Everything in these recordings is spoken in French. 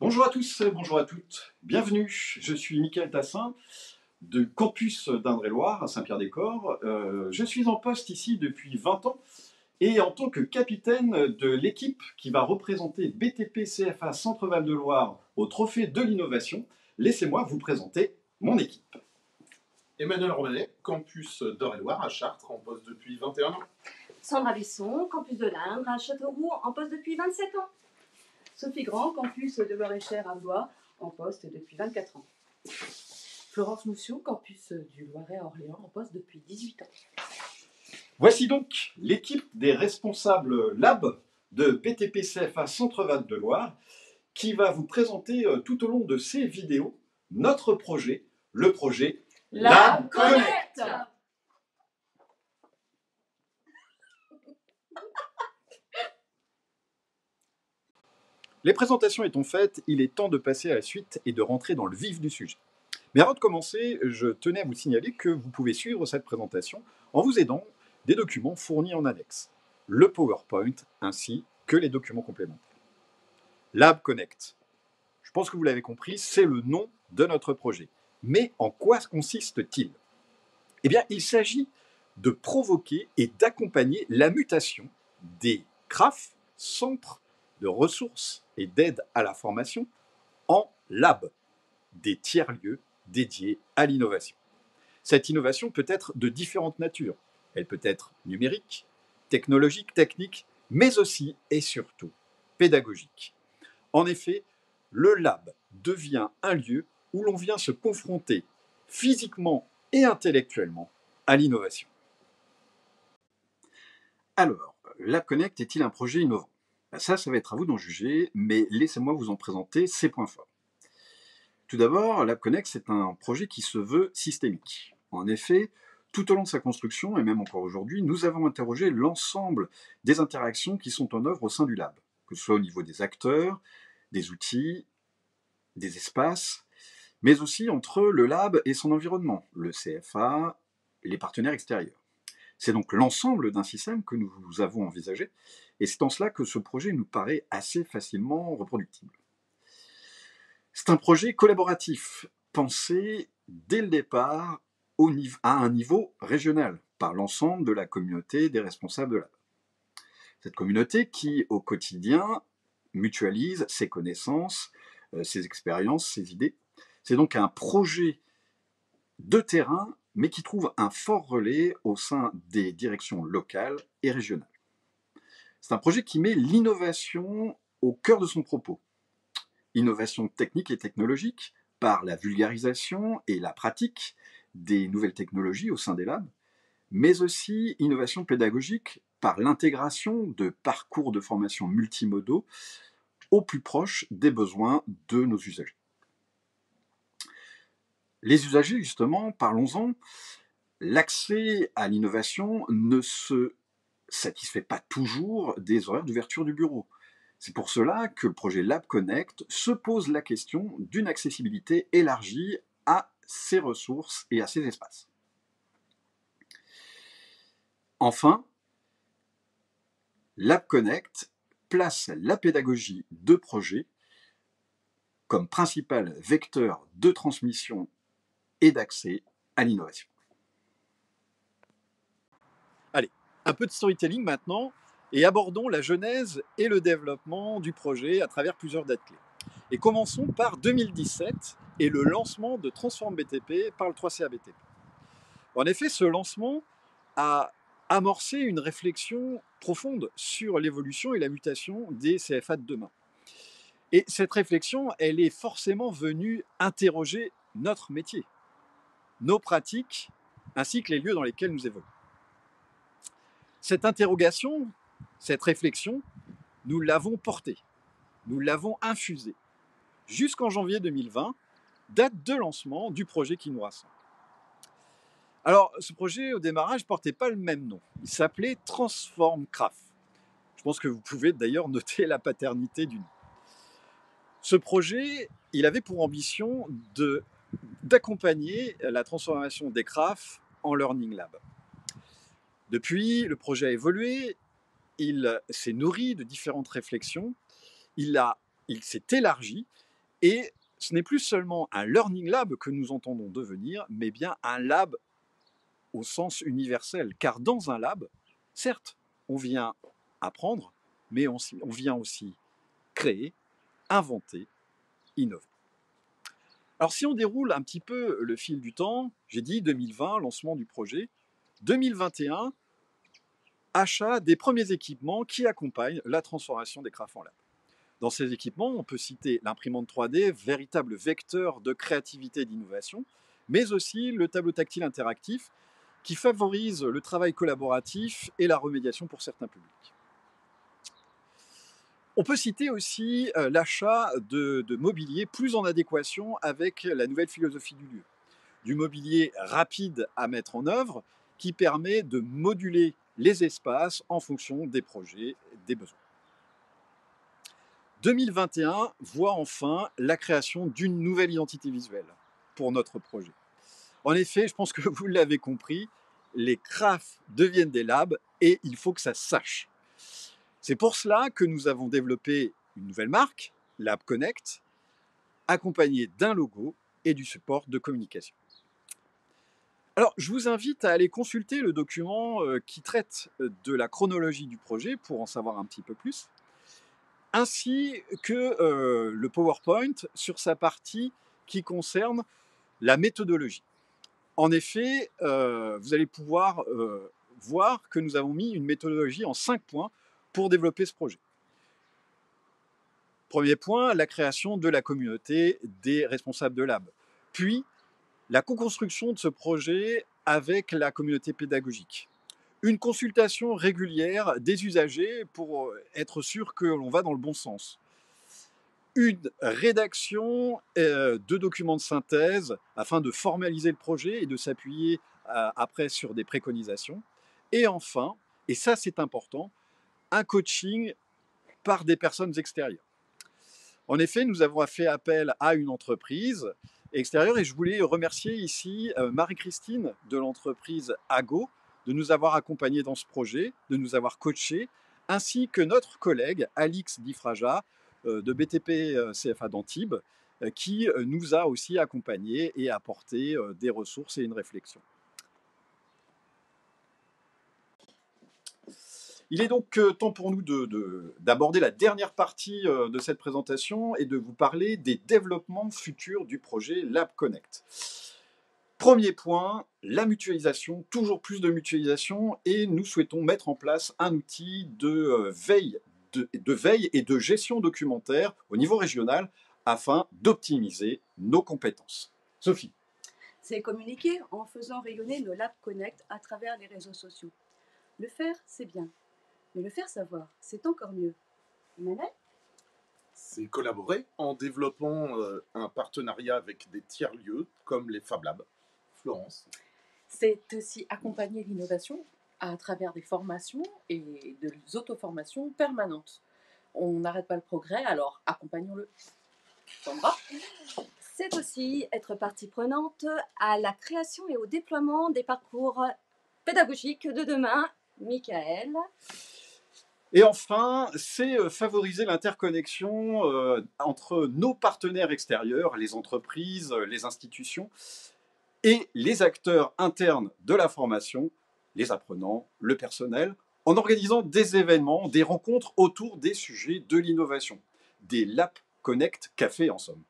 Bonjour à tous, bonjour à toutes, bienvenue. Je suis Mickaël Tassin de campus d'Indre-et-Loire à Saint-Pierre-des-Corps. Je suis en poste ici depuis 20 ans et en tant que capitaine de l'équipe qui va représenter BTP CFA Centre-Val de Loire au Trophée de l'Innovation, laissez-moi vous présenter mon équipe. Emmanuel Romanet, campus d'Eure-et-Loire à Chartres, en poste depuis 21 ans. Sandra Besson, campus de l'Indre à Châteauroux, en poste depuis 27 ans. Sophie Grand, campus de Loir-et-Cher à Blois, en poste depuis 24 ans. Florence Moussion, campus du Loiret à Orléans, en poste depuis 18 ans. Voici donc l'équipe des responsables lab de BTP CFA Centre-Val de Loire qui va vous présenter tout au long de ces vidéos notre projet, le projet Lab Connect. Les présentations étant faites, il est temps de passer à la suite et de rentrer dans le vif du sujet. Mais avant de commencer, je tenais à vous signaler que vous pouvez suivre cette présentation en vous aidant des documents fournis en annexe, le PowerPoint ainsi que les documents complémentaires. Lab Connect. Je pense que vous l'avez compris, c'est le nom de notre projet. Mais en quoi consiste-t-il ? Eh bien, il s'agit de provoquer et d'accompagner la mutation des CRAF, centres de ressources et d'aide à la formation, en lab, des tiers-lieux dédiés à l'innovation. Cette innovation peut être de différentes natures. Elle peut être numérique, technologique, technique, mais aussi et surtout pédagogique. En effet, le lab devient un lieu où l'on vient se confronter physiquement et intellectuellement à l'innovation. Alors, Lab Connect est-il un projet innovant ? Ça va être à vous d'en juger, mais laissez-moi vous en présenter ses points forts. Tout d'abord, Lab Connect, c'est un projet qui se veut systémique. En effet, tout au long de sa construction, et même encore aujourd'hui, nous avons interrogé l'ensemble des interactions qui sont en œuvre au sein du lab, que ce soit au niveau des acteurs, des outils, des espaces, mais aussi entre le lab et son environnement, le CFA, les partenaires extérieurs. C'est donc l'ensemble d'un système que nous avons envisagé, et c'est en cela que ce projet nous paraît assez facilement reproductible. C'est un projet collaboratif, pensé dès le départ à un niveau régional, par l'ensemble de la communauté des responsables de lab. Cette communauté qui, au quotidien, mutualise ses connaissances, ses expériences, ses idées. C'est donc un projet de terrain, mais qui trouve un fort relais au sein des directions locales et régionales. C'est un projet qui met l'innovation au cœur de son propos. Innovation technique et technologique par la vulgarisation et la pratique des nouvelles technologies au sein des labs, mais aussi innovation pédagogique par l'intégration de parcours de formation multimodaux au plus proche des besoins de nos usagers. Les usagers, justement, parlons-en, l'accès à l'innovation ne se satisfait pas toujours des horaires d'ouverture du bureau. C'est pour cela que le projet Lab Connect se pose la question d'une accessibilité élargie à ces ressources et à ces espaces. Enfin, Lab Connect place la pédagogie de projet comme principal vecteur de transmission et d'accès à l'innovation. Allez, un peu de storytelling maintenant, et abordons la genèse et le développement du projet à travers plusieurs dates clés. Et commençons par 2017 et le lancement de Transform BTP par le 3CA BTP. En effet, ce lancement a amorcé une réflexion profonde sur l'évolution et la mutation des CFA de demain. Et cette réflexion, elle est forcément venue interroger notre métier, nos pratiques, ainsi que les lieux dans lesquels nous évoluons. Cette interrogation, cette réflexion, nous l'avons portée, nous l'avons infusée, jusqu'en janvier 2020, date de lancement du projet qui nous rassemble. Alors, ce projet, au démarrage, ne portait pas le même nom. Il s'appelait Transform CRAF. Je pense que vous pouvez d'ailleurs noter la paternité du nom. Ce projet, il avait pour ambition d'accompagner la transformation des CRAF en Learning Lab. Depuis, le projet a évolué, il s'est nourri de différentes réflexions, il s'est élargi Et ce n'est plus seulement un learning lab que nous entendons devenir, mais bien un lab au sens universel. Car dans un lab, certes, on vient apprendre, mais on vient aussi créer, inventer, innover. Alors si on déroule un petit peu le fil du temps, j'ai dit 2020, lancement du projet, 2021, achat des premiers équipements qui accompagnent la transformation des crafts en lab. Dans ces équipements, on peut citer l'imprimante 3D, véritable vecteur de créativité et d'innovation, mais aussi le tableau tactile interactif qui favorise le travail collaboratif et la remédiation pour certains publics. On peut citer aussi l'achat de mobilier plus en adéquation avec la nouvelle philosophie du lieu. Du mobilier rapide à mettre en œuvre qui permet de moduler les espaces en fonction des projets, des besoins. 2021 voit enfin la création d'une nouvelle identité visuelle pour notre projet. En effet, je pense que vous l'avez compris, les crafts deviennent des labs et il faut que ça se sache. C'est pour cela que nous avons développé une nouvelle marque, Lab Connect, accompagnée d'un logo et du support de communication. Alors, je vous invite à aller consulter le document qui traite de la chronologie du projet pour en savoir un petit peu plus, ainsi que le PowerPoint sur sa partie qui concerne la méthodologie. En effet, vous allez pouvoir voir que nous avons mis une méthodologie en 5 points pour développer ce projet. Premier point, la création de la communauté des responsables de lab. Puis, la co-construction de ce projet avec la communauté pédagogique. Une consultation régulière des usagers pour être sûr que l'on va dans le bon sens. Une rédaction de documents de synthèse afin de formaliser le projet et de s'appuyer après sur des préconisations. Et enfin, et ça c'est important, un coaching par des personnes extérieures. En effet, nous avons fait appel à une entreprise extérieure et je voulais remercier ici Marie-Christine de l'entreprise Ago de nous avoir accompagnés dans ce projet, de nous avoir coachés, ainsi que notre collègue Alix Difraja de BTP CFA d'Antibes qui nous a aussi accompagnés et apporté des ressources et une réflexion. Il est donc temps pour nous d'aborder la dernière partie de cette présentation et de vous parler des développements futurs du projet Lab Connect. Premier point, la mutualisation, toujours plus de mutualisation, et nous souhaitons mettre en place un outil de veille et de gestion documentaire au niveau régional afin d'optimiser nos compétences. Sophie. C'est communiquer en faisant rayonner nos Lab Connect à travers les réseaux sociaux. Le faire, c'est bien. Mais le faire savoir, c'est encore mieux. Emmanuel ? C'est collaborer en développant un partenariat avec des tiers-lieux comme les Fab Labs. Florence. C'est aussi accompagner l'innovation à travers des formations et des auto-formations permanentes. On n'arrête pas le progrès, alors accompagnons-le. Sandra ? C'est aussi être partie prenante à la création et au déploiement des parcours pédagogiques de demain. Michael ? Et enfin, c'est favoriser l'interconnexion entre nos partenaires extérieurs, les entreprises, les institutions, et les acteurs internes de la formation, les apprenants, le personnel, en organisant des événements, des rencontres autour des sujets de l'innovation, des Lab Connect Café en somme.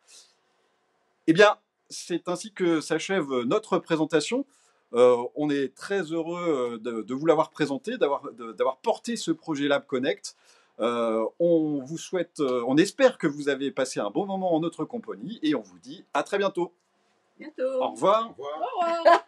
Eh bien, c'est ainsi que s'achève notre présentation. On est très heureux de vous l'avoir présenté, d'avoir porté ce projet Lab Connect. On vous souhaite, on espère que vous avez passé un bon moment en notre compagnie et on vous dit à très bientôt. Bientôt. Au revoir. Au revoir. Au revoir.